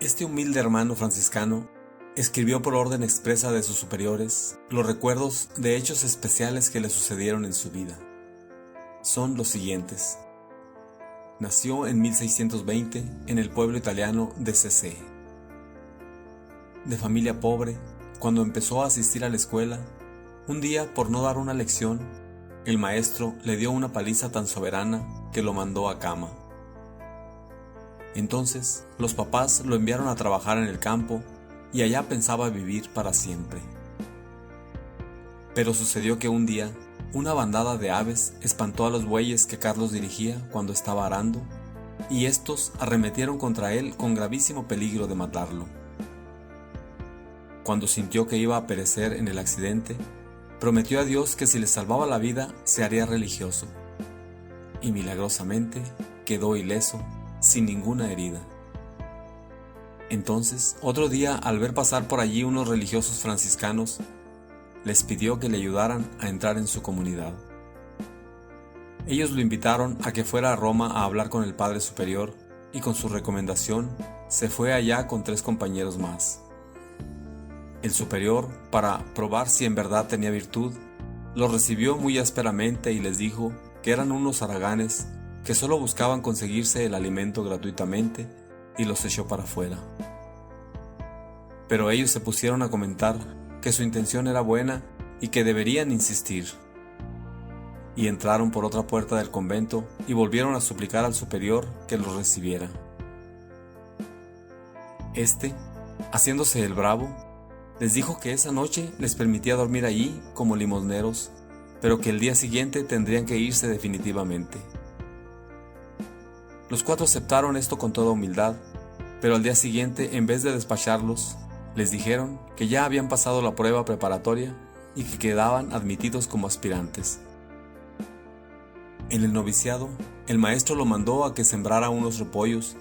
Este humilde hermano franciscano escribió por orden expresa de sus superiores los recuerdos de hechos especiales que le sucedieron en su vida. Son los siguientes. Nació en 1620 en el pueblo italiano de Cesena. De familia pobre, cuando empezó a asistir a la escuela, un día, por no dar una lección, el maestro le dio una paliza tan soberana que lo mandó a cama. Entonces, los papás lo enviaron a trabajar en el campo y allá pensaba vivir para siempre. Pero sucedió que un día, una bandada de aves espantó a los bueyes que Carlos dirigía cuando estaba arando, y estos arremetieron contra él con gravísimo peligro de matarlo. Cuando sintió que iba a perecer en el accidente, prometió a Dios que si le salvaba la vida se haría religioso, y milagrosamente quedó ileso, sin ninguna herida. Entonces, otro día, al ver pasar por allí unos religiosos franciscanos, les pidió que le ayudaran a entrar en su comunidad. Ellos lo invitaron a que fuera a Roma a hablar con el Padre Superior, y con su recomendación se fue allá con 3 compañeros más. El superior, para probar si en verdad tenía virtud, los recibió muy ásperamente y les dijo que eran unos haraganes que solo buscaban conseguirse el alimento gratuitamente, y los echó para afuera. Pero ellos se pusieron a comentar que su intención era buena y que deberían insistir. Y entraron por otra puerta del convento y volvieron a suplicar al superior que los recibiera. Este, haciéndose el bravo, les dijo que esa noche les permitía dormir allí como limosneros, pero que el día siguiente tendrían que irse definitivamente. Los 4 aceptaron esto con toda humildad, pero al día siguiente, en vez de despacharlos, les dijeron que ya habían pasado la prueba preparatoria y que quedaban admitidos como aspirantes. En el noviciado, el maestro lo mandó a que sembrara unos repollos,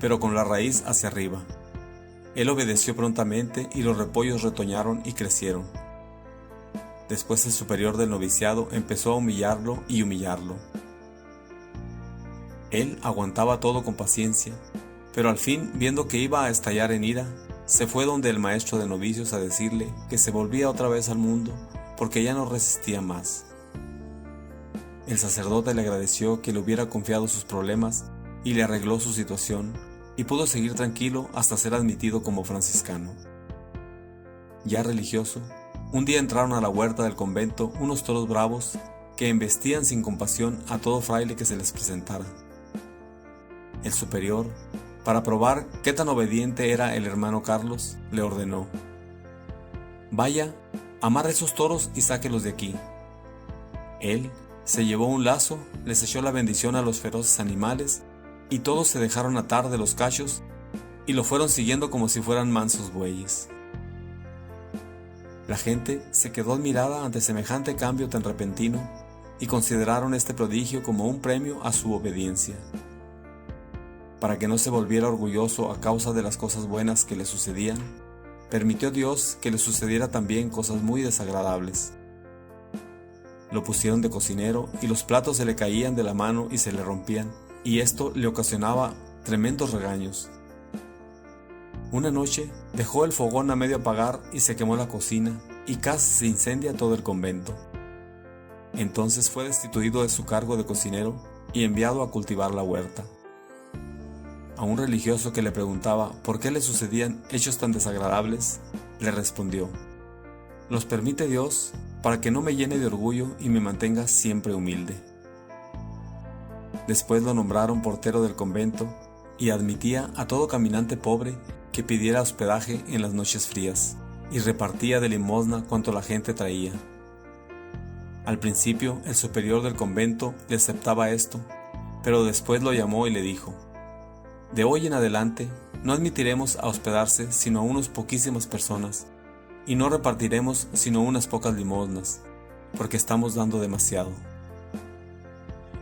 pero con la raíz hacia arriba. Él obedeció prontamente y los repollos retoñaron y crecieron. Después el superior del noviciado empezó a humillarlo y humillarlo. Él aguantaba todo con paciencia, pero al fin, viendo que iba a estallar en ira, se fue donde el maestro de novicios a decirle que se volvía otra vez al mundo porque ya no resistía más. El sacerdote le agradeció que le hubiera confiado sus problemas y le arregló su situación, y pudo seguir tranquilo hasta ser admitido como franciscano. Ya religioso, un día entraron a la huerta del convento unos toros bravos que embestían sin compasión a todo fraile que se les presentara. El superior, para probar qué tan obediente era el hermano Carlos, le ordenó: «Vaya, amarre esos toros y sáquelos de aquí». Él se llevó un lazo, les echó la bendición a los feroces animales, y todos se dejaron atar de los cachos y lo fueron siguiendo como si fueran mansos bueyes. La gente se quedó admirada ante semejante cambio tan repentino y consideraron este prodigio como un premio a su obediencia. Para que no se volviera orgulloso a causa de las cosas buenas que le sucedían, permitió Dios que le sucediera también cosas muy desagradables. Lo pusieron de cocinero y los platos se le caían de la mano y se le rompían, y esto le ocasionaba tremendos regaños. Una noche dejó el fogón a medio apagar y se quemó la cocina, y casi se incendia todo el convento. Entonces fue destituido de su cargo de cocinero y enviado a cultivar la huerta. A un religioso que le preguntaba por qué le sucedían hechos tan desagradables, le respondió: «Los permite Dios para que no me llene de orgullo y me mantenga siempre humilde». Después lo nombraron portero del convento y admitía a todo caminante pobre que pidiera hospedaje en las noches frías, y repartía de limosna cuanto la gente traía. Al principio el superior del convento le aceptaba esto, pero después lo llamó y le dijo: «De hoy en adelante no admitiremos a hospedarse sino a unas poquísimas personas, y no repartiremos sino unas pocas limosnas, porque estamos dando demasiado».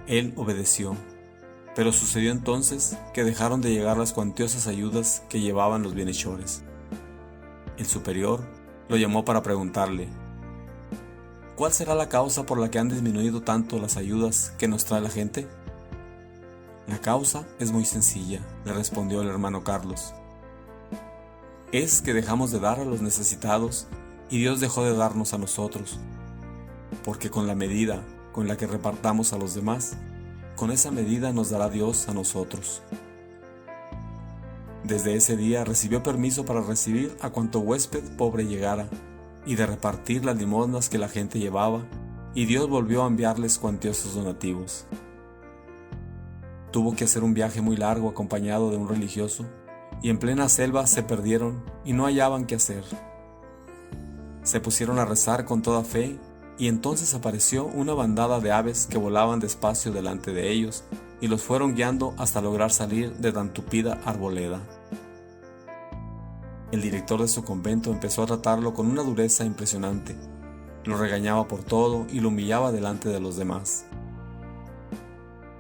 Él obedeció, pero sucedió entonces que dejaron de llegar las cuantiosas ayudas que llevaban los bienhechores. El superior lo llamó para preguntarle: «¿Cuál será la causa por la que han disminuido tanto las ayudas que nos trae la gente?». «La causa es muy sencilla», le respondió el hermano Carlos. es que dejamos de dar a los necesitados y Dios dejó de darnos a nosotros, porque con la medida con la que repartamos a los demás, con esa medida nos dará Dios a nosotros. Desde ese día recibió permiso para recibir a cuanto huésped pobre llegara y de repartir las limosnas que la gente llevaba, y Dios volvió a enviarles cuantiosos donativos. Tuvo que hacer un viaje muy largo acompañado de un religioso, y en plena selva se perdieron y no hallaban qué hacer. Se pusieron a rezar con toda fe, y entonces apareció una bandada de aves que volaban despacio delante de ellos, y los fueron guiando hasta lograr salir de tan tupida arboleda. El director de su convento empezó a tratarlo con una dureza impresionante. Lo regañaba por todo y lo humillaba delante de los demás.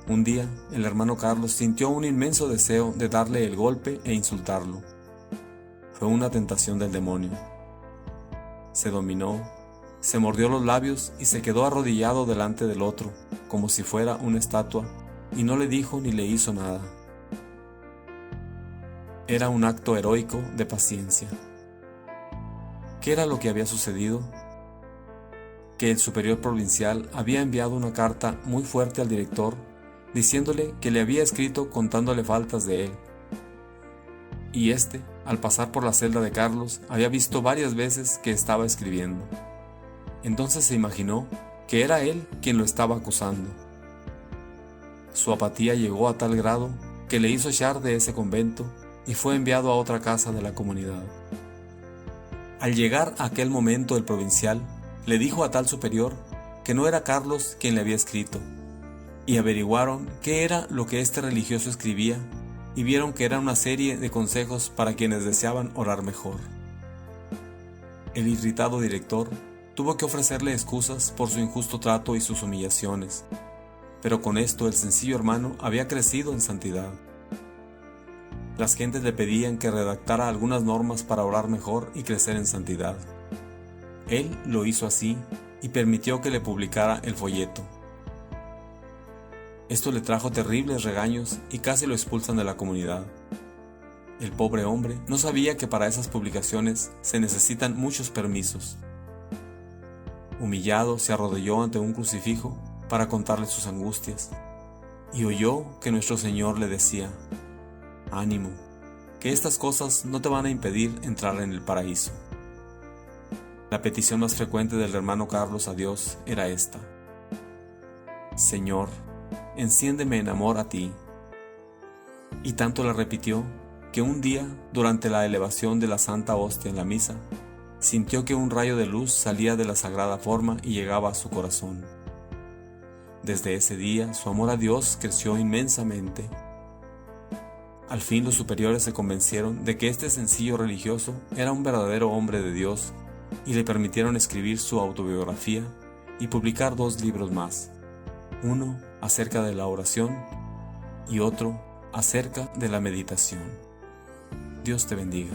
Un día, el hermano Carlos sintió un inmenso deseo de darle el golpe e insultarlo. Fue una tentación del demonio. Se dominó, se mordió los labios y se quedó arrodillado delante del otro, como si fuera una estatua, y no le dijo ni le hizo nada. Era un acto heroico de paciencia. ¿Qué era lo que había sucedido? Que el superior provincial había enviado una carta muy fuerte al director, diciéndole que le había escrito contándole faltas de él. Y éste, al pasar por la celda de Carlos, había visto varias veces que estaba escribiendo. Entonces se imaginó que era él quien lo estaba acusando. Su apatía llegó a tal grado que le hizo echar de ese convento y fue enviado a otra casa de la comunidad. Al llegar a aquel momento el provincial le dijo a tal superior que no era Carlos quien le había escrito, y averiguaron qué era lo que este religioso escribía y vieron que era una serie de consejos para quienes deseaban orar mejor. El irritado director tuvo que ofrecerle excusas por su injusto trato y sus humillaciones, pero con esto el sencillo hermano había crecido en santidad. Las gentes le pedían que redactara algunas normas para orar mejor y crecer en santidad. Él lo hizo así y permitió que le publicara el folleto. Esto le trajo terribles regaños y casi lo expulsan de la comunidad. El pobre hombre no sabía que para esas publicaciones se necesitan muchos permisos. Humillado, se arrodilló ante un crucifijo para contarle sus angustias, y oyó que nuestro Señor le decía: «Ánimo, que estas cosas no te van a impedir entrar en el paraíso». La petición más frecuente del hermano Carlos a Dios era esta: «Señor, enciéndeme en amor a ti». Y tanto la repitió que un día, durante la elevación de la Santa Hostia en la misa, sintió que un rayo de luz salía de la sagrada forma y llegaba a su corazón. Desde ese día, su amor a Dios creció inmensamente. Al fin los superiores se convencieron de que este sencillo religioso era un verdadero hombre de Dios y le permitieron escribir su autobiografía y publicar 2 libros más, uno acerca de la oración y otro acerca de la meditación. Dios te bendiga.